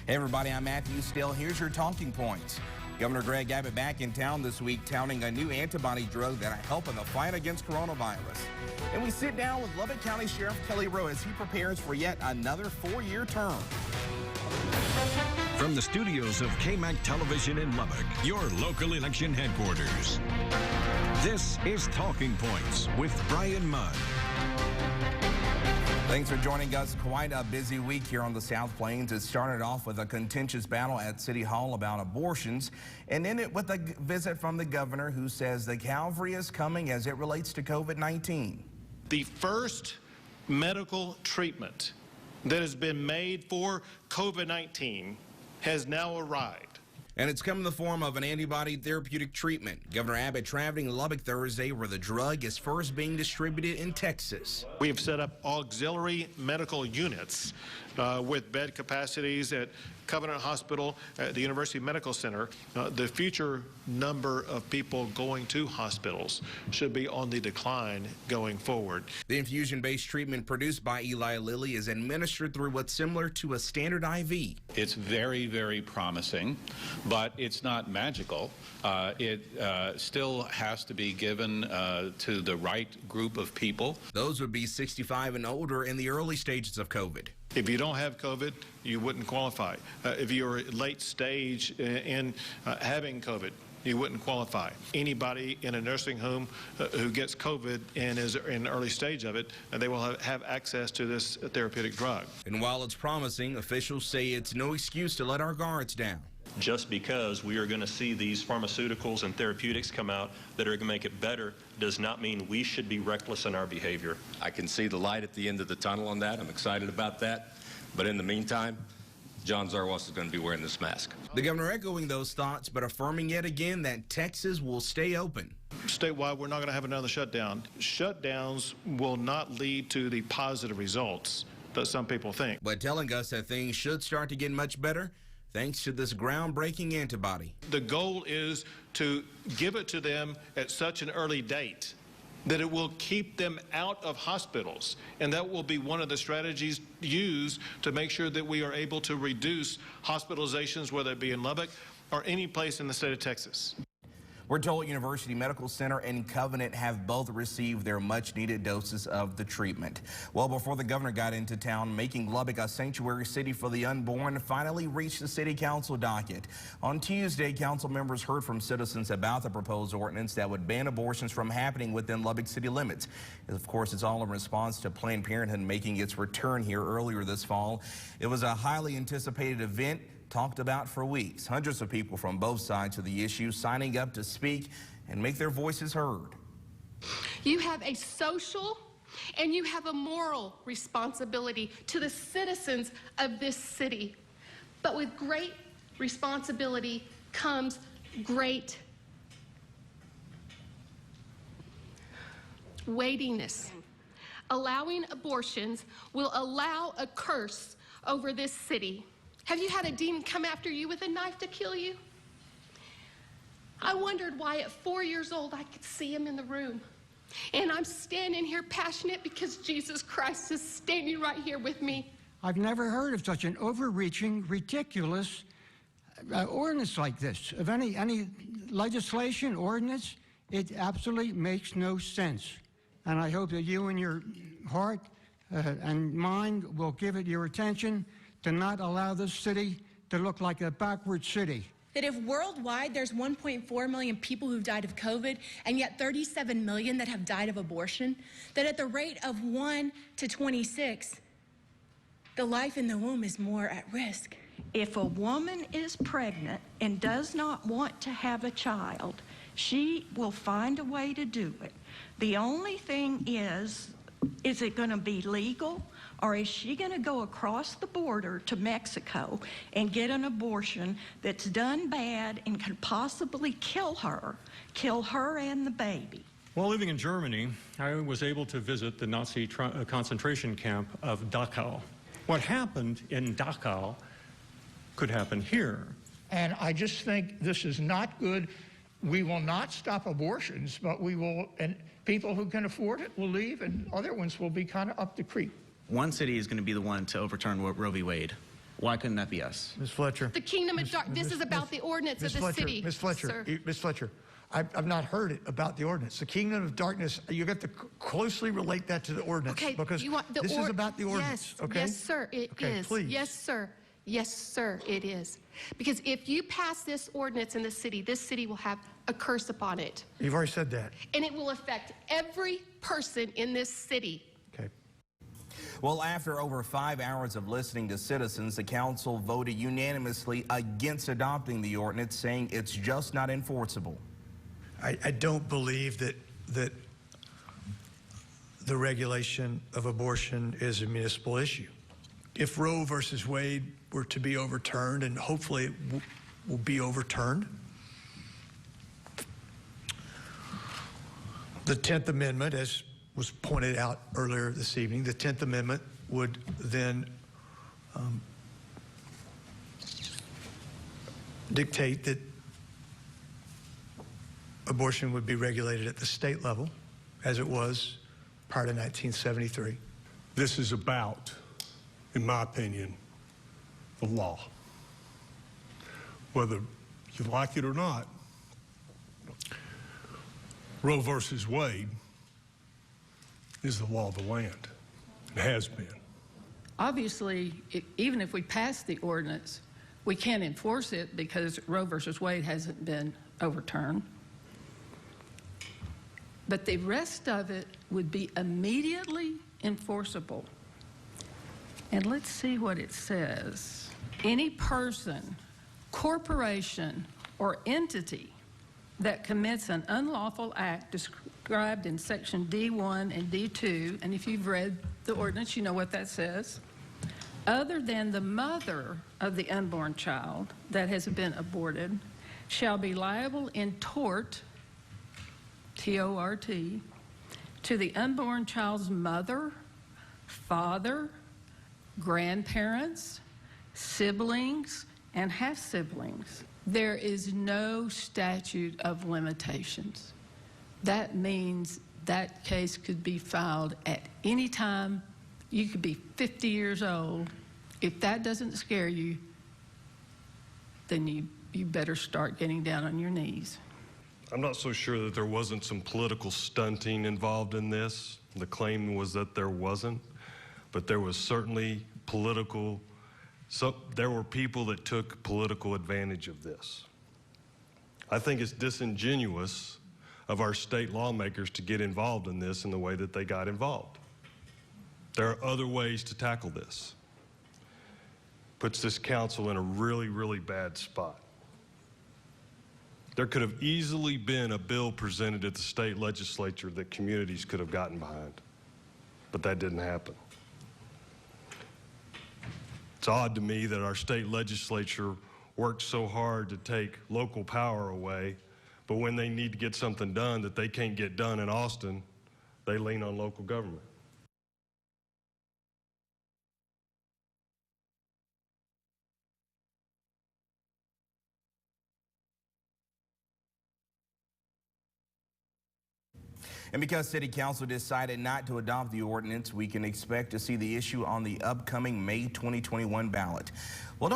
Hey everybody, I'm Matthew Still. Here's your talking points. Governor Greg Abbott back in town this week touting a new antibody drug that'll help in the fight against coronavirus. And we sit down with Lubbock County Sheriff Kelly Rowe as he prepares for yet another 4-year term. From the studios of KAMC Television in Lubbock, your local election headquarters. This is Talking Points with Bryan Mudd. Thanks for joining us. Quite a busy week here on the South Plains. It started off with a contentious battle at City Hall about abortions and ended with a visit from the governor who says the cavalry is coming as it relates to COVID-19. The first medical treatment that has been made for COVID-19 has now arrived. And it's come in the form of an antibody therapeutic treatment. Governor Abbott traveling to Lubbock Thursday where the drug is first being distributed in Texas. We've set up auxiliary medical units with bed capacities at Covenant Hospital, at the University Medical Center. The future number of people going to hospitals should be on the decline going forward. The infusion-based treatment produced by Eli Lilly is administered through what's similar to a standard IV. It's very, very promising, but it's not magical. It still has to be given to the right group of people. Those would be 65 and older in the early stages of COVID. If you don't have COVID, you wouldn't qualify. If you're late stage in having COVID, you wouldn't qualify. Anybody in a nursing home who gets COVID and is in the early stage of it, they will have access to this therapeutic drug. And while it's promising, officials say it's no excuse to let our guards down. Just because we are going to see these pharmaceuticals and therapeutics come out that are going to make it better does not mean we should be reckless in our behavior. I can see the light at the end of the tunnel on that. I'm excited about that. But in the meantime, John Zarwas is going to be wearing this mask. The governor echoing those thoughts, but affirming yet again that Texas will stay open. Statewide, we're not going to have another shutdown. Shutdowns will not lead to the positive results that some people think. But telling us that things should start to get much better thanks to this groundbreaking antibody. The goal is to give it to them at such an early date that it will keep them out of hospitals. And that will be one of the strategies used to make sure that we are able to reduce hospitalizations, whether it be in Lubbock or any place in the state of Texas. We're told University Medical Center and Covenant have both received their much-needed doses of the treatment. Well, before the governor got into town, making Lubbock a sanctuary city for the unborn finally reached the city council docket. On Tuesday, council members heard from citizens about the proposed ordinance that would ban abortions from happening within Lubbock city limits. Of course, it's all in response to Planned Parenthood making its return here earlier this fall. It was a highly anticipated event, talked about for weeks. Hundreds of people from both sides of the issue signing up to speak and make their voices heard. You have a social and you have a moral responsibility to the citizens of this city. But with great responsibility comes great weightiness. Allowing abortions will allow a curse over this city. Have you had a demon come after you with a knife to kill you? I wondered why at 4 years old I could see him in the room. And I'm standing here passionate because Jesus Christ is standing right here with me. I've never heard of such an overreaching, ridiculous ordinance like this. Of any legislation, ordinance, it absolutely makes no sense. And I hope that you in your heart and mind will give it your attention to not allow this city to look like a backward city. That if worldwide there's 1.4 million people who've died of COVID and yet 37 million that have died of abortion, that at the rate of 1 to 26, the life in the womb is more at risk. If a woman is pregnant and does not want to have a child, she will find a way to do it. The only thing is it going to be legal? Or is she going to go across the border to Mexico and get an abortion that's done bad and could possibly kill her and the baby? While living in Germany, I was able to visit the Nazi concentration camp of Dachau. What happened in Dachau could happen here. And I just think this is not good. We will not stop abortions, but we will, and people who can afford it will leave, and other ones will be kind of up the creek. One city is going to be the one to overturn Roe v. Wade. Why couldn't that be us? Ms. Fletcher. The kingdom of darkness. This is about the ordinance of the city. Ms. Fletcher, sir. Ms. Fletcher, I've not heard it about the ordinance. The kingdom of darkness, you got to closely relate that to the ordinance. Okay, because you want the this is about the ordinance. Yes, okay? yes, sir, it is. Please. Yes, sir. Yes, sir, it is. Because if you pass this ordinance in this city will have a curse upon it. You've already said that. And it will affect every person in this city. Okay. Well, after over 5 hours of listening to citizens, the council voted unanimously against adopting the ordinance, saying it's just not enforceable. I don't believe that the regulation of abortion is a municipal issue. If Roe versus Wade were to be overturned, and hopefully it will be overturned, the 10th Amendment, as was pointed out earlier this evening, the 10th Amendment would then dictate that abortion would be regulated at the state level, as it was prior to 1973. This is about, in my opinion, the law. Whether you like it or not, Roe versus Wade is the law of the land. It has been. Obviously, even if we pass the ordinance, we can't enforce it because Roe versus Wade hasn't been overturned. But the rest of it would be immediately enforceable. And let's see what it says. Any person, corporation, or entity that commits an unlawful act described in section D1 and D2, and if you've read the ordinance, you know what that says, other than the mother of the unborn child that has been aborted, shall be liable in tort, T-O-R-T, to the unborn child's mother, father, grandparents, siblings, and half-siblings. There is no statute of limitations. That means that case could be filed at any time. You could be 50 years old. If that doesn't scare you, then you better start getting down on your knees. I'm not so sure that there wasn't some political stunting involved in this. The claim was that there wasn't, but there was certainly political, there were people that took political advantage of this. I think it's disingenuous of our state lawmakers to get involved in this in the way that they got involved. There are other ways to tackle this. Puts this council in a really, really bad spot. There could have easily been a bill presented at the state legislature that communities could have gotten behind, but that didn't happen. It's odd to me that our state legislature works so hard to take local power away, but when they need to get something done that they can't get done in Austin, they lean on local government. And because City Council decided not to adopt the ordinance, we can expect to see the issue on the upcoming May 2021 ballot. Well,